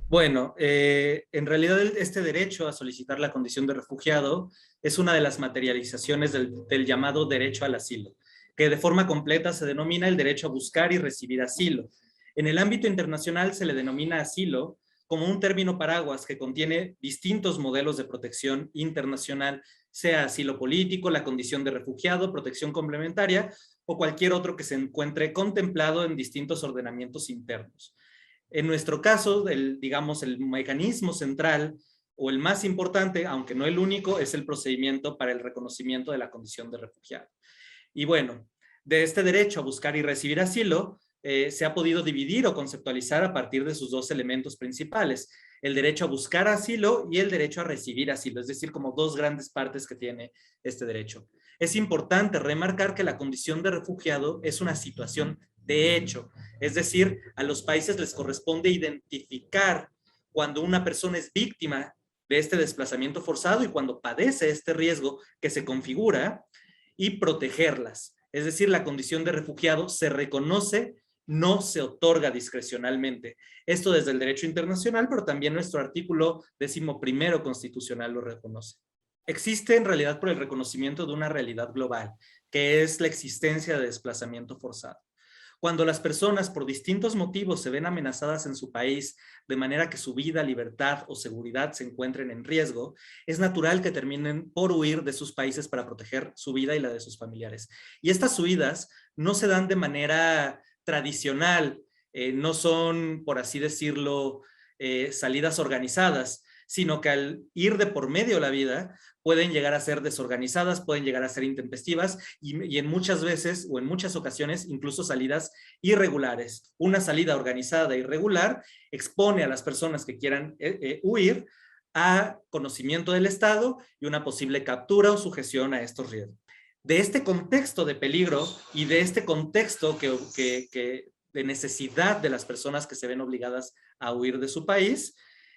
Bueno, en realidad este derecho a solicitar la condición de refugiado es una de las materializaciones del llamado derecho al asilo, que de forma completa se denomina el derecho a buscar y recibir asilo. En el ámbito internacional se le denomina asilo como un término paraguas que contiene distintos modelos de protección internacional, sea asilo político, la condición de refugiado, protección complementaria o cualquier otro que se encuentre contemplado en distintos ordenamientos internos. En nuestro caso, digamos, el mecanismo central o el más importante, aunque no el único, es el procedimiento para el reconocimiento de la condición de refugiado. Y bueno, de este derecho a buscar y recibir asilo, se ha podido dividir o conceptualizar a partir de sus dos elementos principales, el derecho a buscar asilo y el derecho a recibir asilo, es decir, como dos grandes partes que tiene este derecho. Es importante remarcar que la condición de refugiado es una situación de hecho, es decir, a los países les corresponde identificar cuando una persona es víctima de este desplazamiento forzado y cuando padece este riesgo que se configura y protegerlas. Es decir, la condición de refugiado se reconoce, no se otorga discrecionalmente. Esto desde el derecho internacional, pero también nuestro artículo 11º constitucional lo reconoce. Existe en realidad por el reconocimiento de una realidad global, que es la existencia de desplazamiento forzado. Cuando las personas por distintos motivos se ven amenazadas en su país de manera que su vida, libertad o seguridad se encuentren en riesgo, es natural que terminen por huir de sus países para proteger su vida y la de sus familiares. Y estas huidas no se dan de manera tradicional, no son, por así decirlo, salidas organizadas, sino que al ir de por medio la vida pueden llegar a ser desorganizadas, pueden llegar a ser intempestivas y en muchas veces o en muchas ocasiones incluso salidas irregulares. Una salida organizada e irregular expone a las personas que quieran huir a conocimiento del Estado y una posible captura o sujeción a estos riesgos. De este contexto de peligro y de este contexto de necesidad de las personas que se ven obligadas a huir de su país,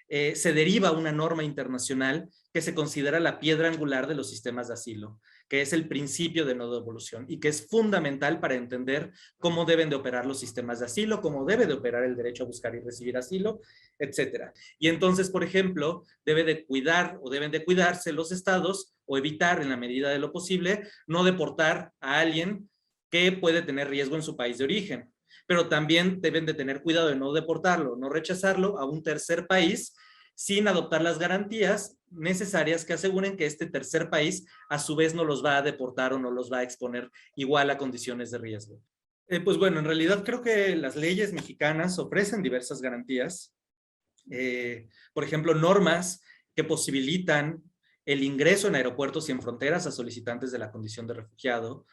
se deriva una norma internacional que se considera la piedra angular de los sistemas de asilo, que es el principio de no devolución y que es fundamental para entender cómo deben de operar los sistemas de asilo, cómo debe de operar el derecho a buscar y recibir asilo, etcétera. Y entonces, por ejemplo, debe de cuidar o deben de cuidarse los estados o evitar en la medida de lo posible no deportar a alguien que puede tener riesgo en su país de origen, pero también deben de tener cuidado de no deportarlo, no rechazarlo a un tercer país sin adoptar las garantías necesarias que aseguren que este tercer país a su vez no los va a deportar o no los va a exponer igual a condiciones de riesgo. Pues bueno, en realidad creo que las leyes mexicanas ofrecen diversas garantías. Por ejemplo, normas que posibilitan el ingreso en aeropuertos y en fronteras a solicitantes de la condición de refugiado,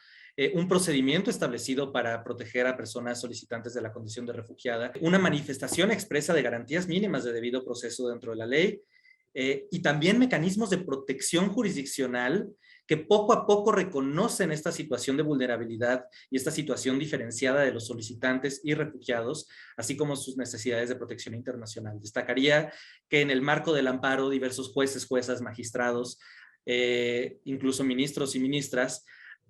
un procedimiento establecido para proteger a personas solicitantes de la condición de refugiada, una manifestación expresa de garantías mínimas de debido proceso dentro de la ley, y también mecanismos de protección jurisdiccional que poco a poco reconocen esta situación de vulnerabilidad y esta situación diferenciada de los solicitantes y refugiados, así como sus necesidades de protección internacional. Destacaría que en el marco del amparo, diversos jueces, juezas, magistrados, incluso ministros y ministras,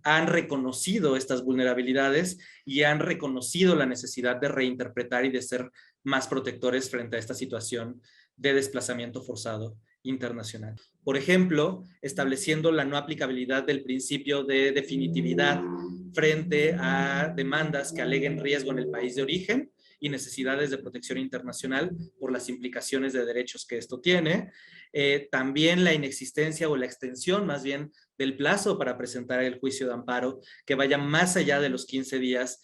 han reconocido estas vulnerabilidades y han reconocido la necesidad de reinterpretar y de ser más protectores frente a esta situación de desplazamiento forzado internacional. Por ejemplo, estableciendo la no aplicabilidad del principio de definitividad frente a demandas que aleguen riesgo en el país de origen y necesidades de protección internacional por las implicaciones de derechos que esto tiene. También la inexistencia o la extensión más bien del plazo para presentar el juicio de amparo que vaya más allá de los 15 días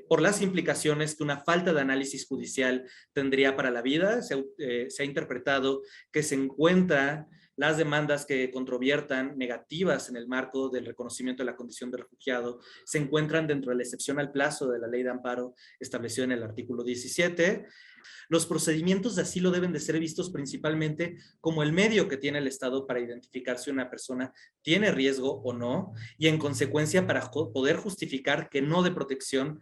por las implicaciones que una falta de análisis judicial tendría para la vida. Se ha interpretado que se encuentra las demandas que controviertan negativas en el marco del reconocimiento de la condición de refugiado se encuentran dentro de la excepción al plazo de la ley de amparo establecida en el artículo 17. Los procedimientos de asilo deben de ser vistos principalmente como el medio que tiene el Estado para identificar si una persona tiene riesgo o no, y en consecuencia para poder justificar que no de protección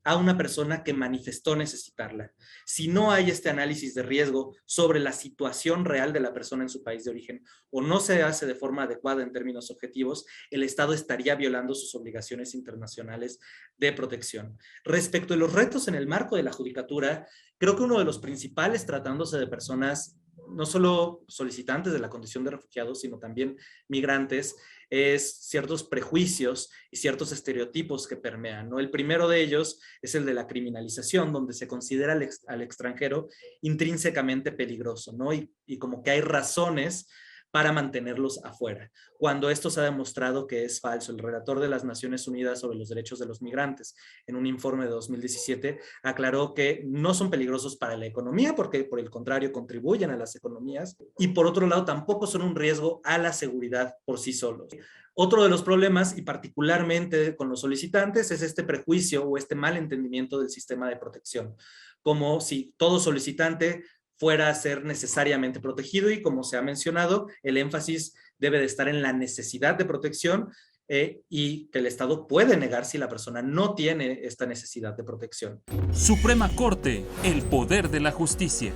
a una persona que manifestó necesitarla. Si no hay este análisis de riesgo sobre la situación real de la persona en su país de origen o no se hace de forma adecuada en términos objetivos, el Estado estaría violando sus obligaciones internacionales de protección. Respecto a los retos en el marco de la judicatura, creo que uno de los principales, tratándose de personas no solo solicitantes de la condición de refugiados, sino también migrantes, es ciertos prejuicios y ciertos estereotipos que permean, ¿no? El primero de ellos es el de la criminalización, donde se considera al extranjero intrínsecamente peligroso, ¿no? Y como que hay razones para mantenerlos afuera, cuando esto se ha demostrado que es falso. El relator de las Naciones Unidas sobre los derechos de los migrantes, en un informe de 2017, aclaró que no son peligrosos para la economía, porque por el contrario contribuyen a las economías, y por otro lado tampoco son un riesgo a la seguridad por sí solos. Otro de los problemas, y particularmente con los solicitantes, es este prejuicio o este mal entendimiento del sistema de protección, como si todo solicitante fuera a ser necesariamente protegido, y como se ha mencionado, el énfasis debe de estar en la necesidad de protección, y que el Estado puede negar si la persona no tiene esta necesidad de protección. Suprema Corte, el poder de la justicia.